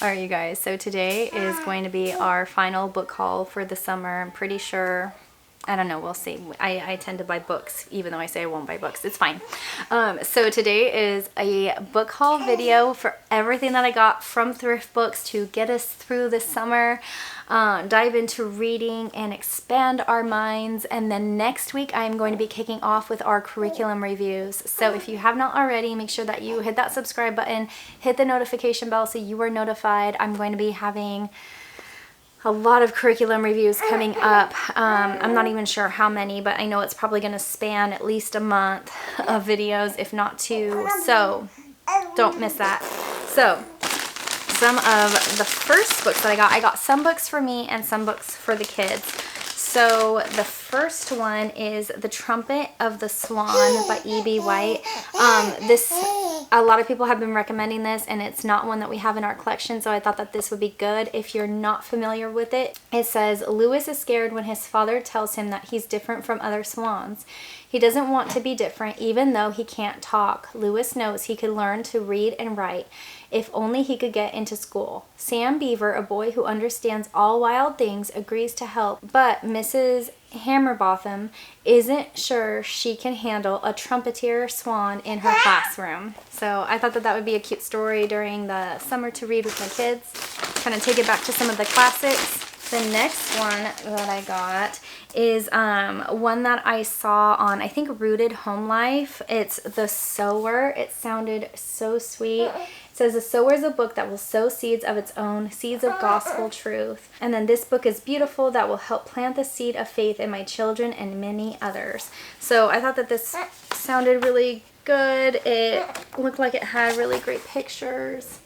Alright, you guys, so today is going to be our final book haul for the summer. I'm pretty sure, I don't know, we'll see. I tend to buy books, even though I say I won't buy books. It's fine. So today is a book haul video for everything that I got from Thrift Books to get us through the summer, dive into reading and expand our minds. And then next week I'm going to be kicking off with our curriculum reviews. So if you have not already, make sure that you hit that subscribe button, hit the notification bell so you are notified. I'm going to be having a lot of curriculum reviews coming up. I'm not even sure how many, but I know it's probably going to span at least a month of videos, if not two. So don't miss that. So some of the first books that I got some books for me and some books for the kids. So the first one is The Trumpet of the Swan by E.B. White. A lot of people have been recommending this, and it's not one that we have in our collection, so I thought that this would be good if you're not familiar with it. It says, Lewis is scared when his father tells him that he's different from other swans. He doesn't want to be different, even though he can't talk. Lewis knows he could learn to read and write if only he could get into school. Sam Beaver, a boy who understands all wild things, agrees to help, but Mrs. Hammerbotham isn't sure she can handle a trumpeter swan in her classroom. So I thought that that would be a cute story during the summer to read with my kids. Kind of take it back to some of the classics. The next one that I got is one that I saw on, I think, Rooted Home Life. It's The Sower. It sounded so sweet. It says, The Sower is a book that will sow seeds of its own, seeds of gospel truth. And then this book is beautiful that will help plant the seed of faith in my children and many others. So I thought that this sounded really good. It looked like it had really great pictures.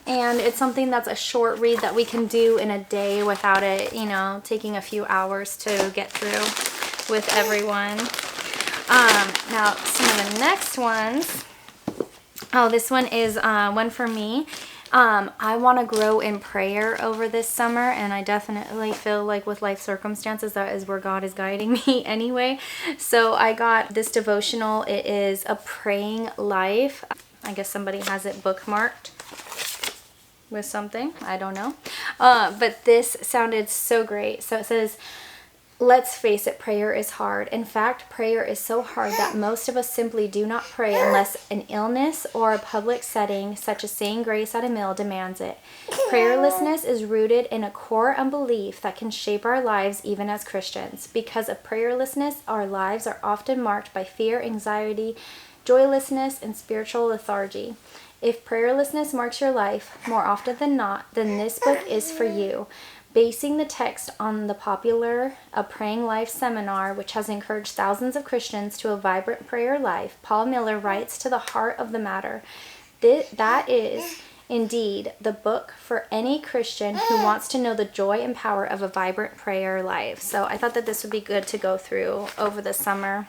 And it's something that's a short read that we can do in a day without it, you know, taking a few hours to get through with everyone. Now, some of the next ones. Oh, this one is one for me. I want to grow in prayer over this summer, and I definitely feel like with life circumstances, that is where God is guiding me anyway. So I got this devotional. It is A Praying Life. I guess somebody has it bookmarked with something, I don't know, but this sounded so great. So it says, let's face it, prayer is hard. In fact, prayer is so hard that most of us simply do not pray unless an illness or a public setting, such as saying grace at a meal, demands it. Prayerlessness is rooted in a core unbelief that can shape our lives even as Christians. Because of prayerlessness, our lives are often marked by fear, anxiety, joylessness, and spiritual lethargy. If prayerlessness marks your life more often than not, then this book is for you. Basing the text on the popular A Praying Life seminar, which has encouraged thousands of Christians to a vibrant prayer life, Paul Miller writes to the heart of the matter. That is, indeed, the book for any Christian who wants to know the joy and power of a vibrant prayer life. So I thought that this would be good to go through over the summer.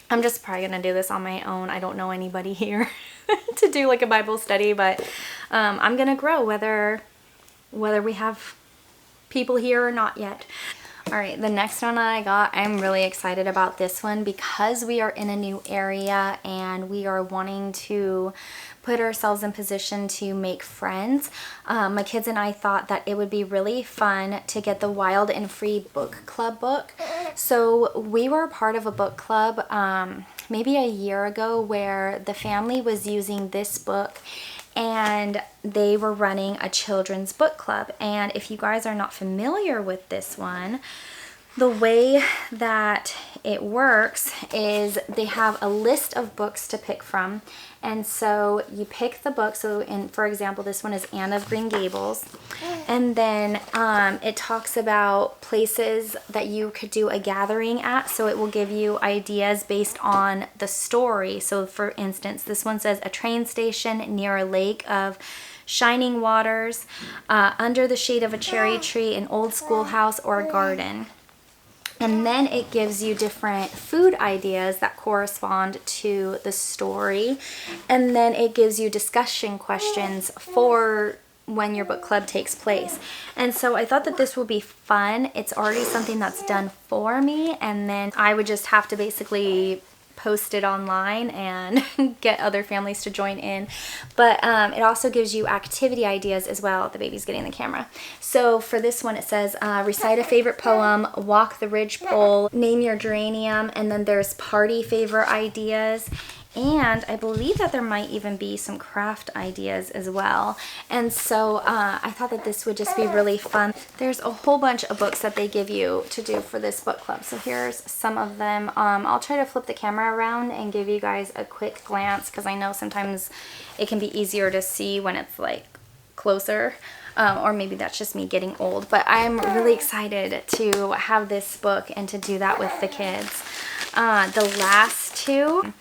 I'm just probably going to do this on my own. I don't know anybody here to do like a Bible study, but I'm going to grow whether we have people here or not yet. All right, the next one I got, I'm really excited about this one because we are in a new area and we are wanting to put ourselves in position to make friends. My kids and I thought that it would be really fun to get the Wild and Free Book Club book. So we were part of a book club maybe a year ago where the family was using this book and they were running a children's book club. And if you guys are not familiar with this one, the way that it works is they have a list of books to pick from. And so you pick the book. So for example, this one is Anne of Green Gables. And then it talks about places that you could do a gathering at. So it will give you ideas based on the story. So for instance, this one says a train station near a lake of shining waters, under the shade of a cherry tree, an old schoolhouse, or a garden. And then it gives you different food ideas that correspond to the story. And then it gives you discussion questions for when your book club takes place. And so I thought that this would be fun. It's already something that's done for me. And then I would just have to basically post it online and get other families to join in. But it also gives you activity ideas as well. The baby's getting the camera. So for this one, it says recite a favorite poem, walk the ridgepole, name your geranium, and then there's party favor ideas. And I believe that there might even be some craft ideas as well. And so I thought that this would just be really fun. There's a whole bunch of books that they give you to do for this book club. So here's some of them. I'll try to flip the camera around and give you guys a quick glance, because I know sometimes it can be easier to see when it's like closer. Or maybe that's just me getting old. But I'm really excited to have this book and to do that with the kids. The last two...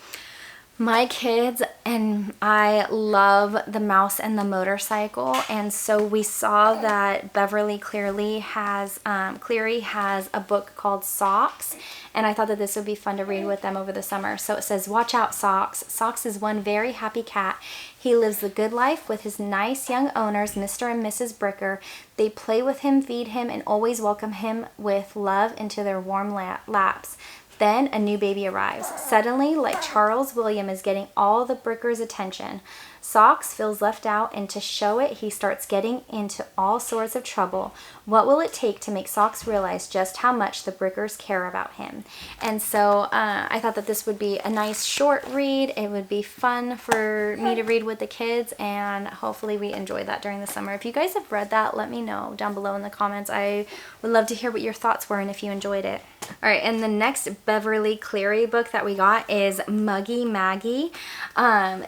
My kids and I love The Mouse and the Motorcycle, and so we saw that Beverly Cleary has a book called Socks, and I thought that this would be fun to read with them over the summer. So it says, watch out, Socks. Socks is one very happy cat. He lives the good life with his nice young owners, Mr. and Mrs. Bricker. They play with him, feed him, and always welcome him with love into their warm laps. Then a new baby arrives. Suddenly, like Charles William is getting all the Brickers' attention. Socks feels left out, and to show it, he starts getting into all sorts of trouble. What will it take to make Socks realize just how much the Brickers care about him? And so I thought that this would be a nice short read. It would be fun for me to read with the kids, and hopefully we enjoy that during the summer. If you guys have read that, let me know down below in the comments. I would love to hear what your thoughts were and if you enjoyed it. All right, and the next Beverly Cleary book that we got is Muggie, Maggie.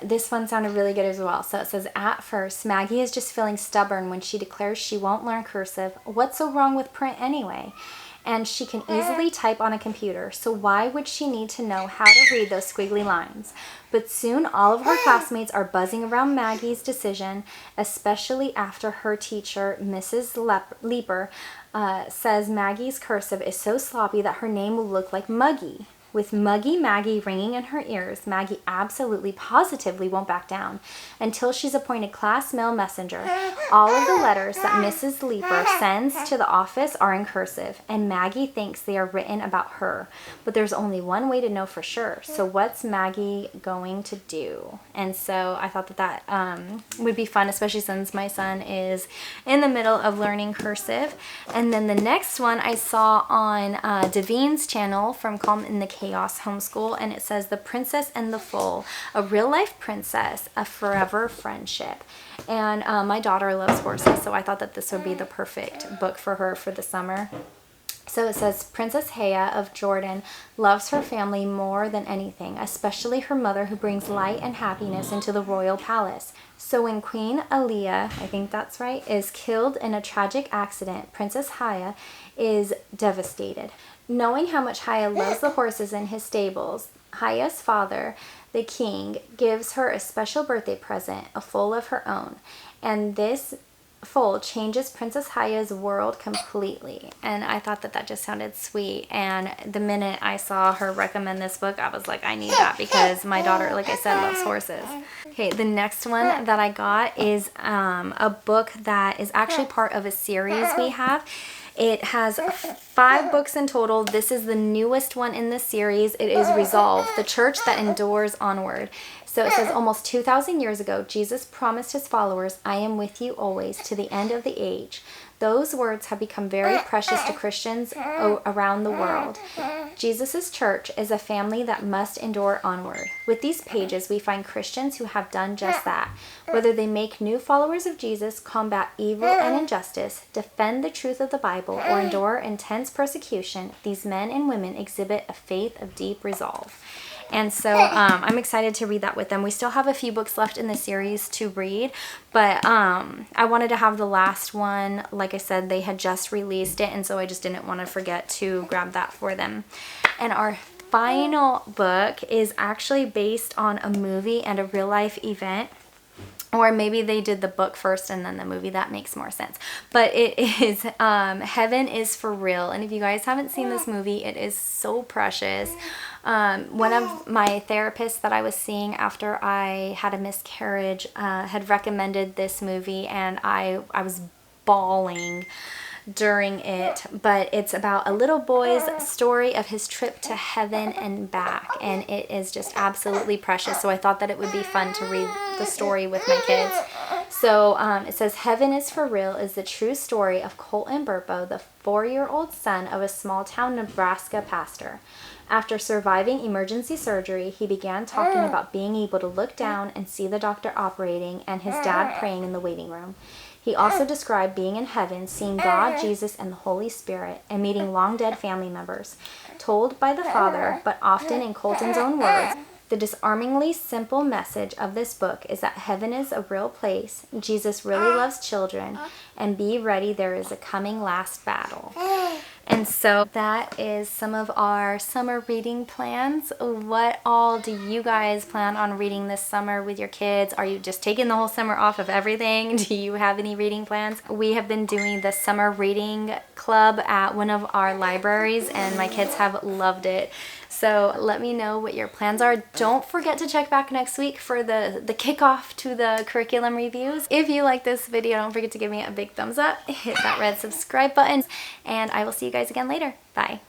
This one sounded really good as well. So it says, at first, Maggie is just feeling stubborn when she declares she won't learn cursive. What's so wrong with print anyway? And she can easily type on a computer, so why would she need to know how to read those squiggly lines? But soon all of her classmates are buzzing around Maggie's decision, especially after her teacher, Mrs. Leeper, says Maggie's cursive is so sloppy that her name will look like Muggie. With Muggie Maggie ringing in her ears, Maggie absolutely positively won't back down until she's appointed class mail messenger. All of the letters that Mrs. Leeper sends to the office are in cursive, and Maggie thinks they are written about her. But there's only one way to know for sure. So what's Maggie going to do? And so I thought that would be fun, especially since my son is in the middle of learning cursive. And then the next one I saw on Davine's channel from Calm in the Chaos Homeschool, and it says The Princess and the Foal, a real-life princess, a forever friendship. And my daughter loves horses, so I thought that this would be the perfect book for her for the summer. So it says, Princess Haya of Jordan loves her family more than anything, especially her mother, who brings light and happiness into the royal palace. So when Queen Aliyah, I think that's right, is killed in a tragic accident, Princess Haya is devastated. Knowing how much Haya loves the horses in his stables, Haya's father, the king, gives her a special birthday present, a foal of her own. And this foal changes Princess Haya's world completely. And I thought that just sounded sweet. And the minute I saw her recommend this book, I was like, I need that, because my daughter, like I said, loves horses. Okay, the next one that I got is a book that is actually part of a series we have. It has 5 books in total. This is the newest one in the series. It is Resolve, the church that endures onward. So it says, almost 2,000 years ago, Jesus promised his followers, I am with you always to the end of the age. Those words have become very precious to Christians around the world. Jesus' church is a family that must endure onward. With these pages, we find Christians who have done just that. Whether they make new followers of Jesus, combat evil and injustice, defend the truth of the Bible, or endure intense persecution, these men and women exhibit a faith of deep resolve. And so I'm excited to read that with them. We still have a few books left in the series to read, but I wanted to have the last one. Like I said, they had just released it, and so I just didn't want to forget to grab that for them. And our final book is actually based on a movie and a real-life event. Or maybe they did the book first and then the movie. That makes more sense. But it is Heaven is for Real. And if you guys haven't seen this movie, it is so precious. One of my therapists that I was seeing after I had a miscarriage had recommended this movie, and I was bawling during it, but it's about a little boy's story of his trip to heaven and back, and it is just absolutely precious. So I thought that it would be fun to read the story with my kids. So it says, Heaven is for Real is the true story of Colton Burpo, the 4-year-old son of a small-town Nebraska pastor. After surviving emergency surgery, he began talking about being able to look down and see the doctor operating and his dad praying in the waiting room. He also described being in heaven, seeing God, Jesus, and the Holy Spirit, and meeting long-dead family members. Told by the Father, but often in Colton's own words, the disarmingly simple message of this book is that heaven is a real place, Jesus really loves children, and be ready, there is a coming last battle. And so that is some of our summer reading plans. What all do you guys plan on reading this summer with your kids? Are you just taking the whole summer off of everything? Do you have any reading plans? We have been doing the summer reading club at one of our libraries, and my kids have loved it. So let me know what your plans are. Don't forget to check back next week for the kickoff to the curriculum reviews. If you like this video, don't forget to give me a big thumbs up, hit that red subscribe button, and I will see you guys again later. Bye.